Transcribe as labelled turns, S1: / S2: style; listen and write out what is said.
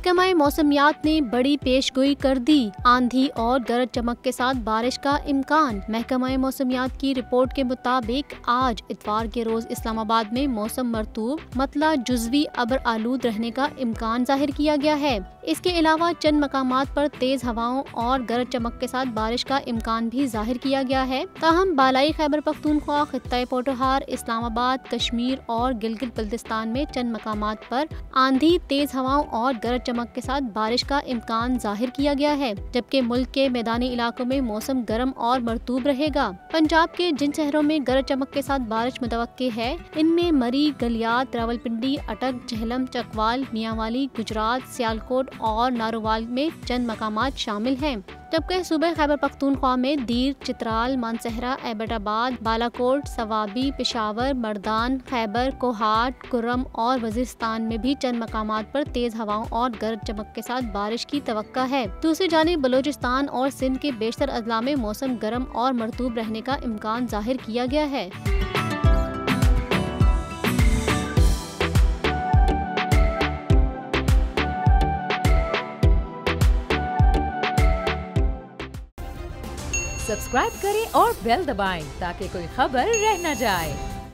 S1: महकमा मौसमियात ने बड़ी पेशगोई कर दी। आंधी और गरज चमक के साथ बारिश का इम्कान। महकमा मौसमियात की रिपोर्ट के मुताबिक आज इतवार के रोज इस्लामाबाद में मौसम मरतूब मतला जुज़वी अबर आलूद रहने का इम्कान जाहिर किया गया है। इसके अलावा चंद मकामात पर तेज हवाओं और गरज चमक के साथ बारिश का इम्कान भी जाहिर किया गया है। ताहम बालाई खैबर पख्तूनख्वा, खित्ता पोठोहार, इस्लामाबाद, कश्मीर और गिलगित बल्तिस्तान में चंद मकामात पर आंधी, तेज हवाओं और गरज चमक के साथ बारिश का इम्कान जाहिर किया गया है, जबकि मुल्क के मैदानी इलाकों में मौसम गर्म और मरतूब रहेगा। पंजाब के जिन शहरों में गरज चमक के साथ बारिश मुतवक्के है, इनमें मरी, गलियात, रावलपिंडी, अटक, झेलम, चकवाल, मियांवाली, गुजरात, सियालकोट और नारोवाल में चंद मकामात शामिल हैं। जबकि सूबे खैबर पख्तूनख्वा में दीर, चित्राल, मानसहरा, एबटाबाद, बालाकोट, सवाबी, पेशावर, मर्दान, खैबर, कोहाट, कुर्रम और वजीरिस्तान में भी चंद मकामात पर तेज हवाओं और गरज चमक के साथ बारिश की तवक्का है। दूसरी जानिब बलोचिस्तान और सिंध के बेशतर अजला में मौसम गर्म और मरतूब रहने का इम्कान जाहिर किया गया है।
S2: सब्सक्राइब करें और बेल दबाएं ताकि कोई खबर रह न जाए।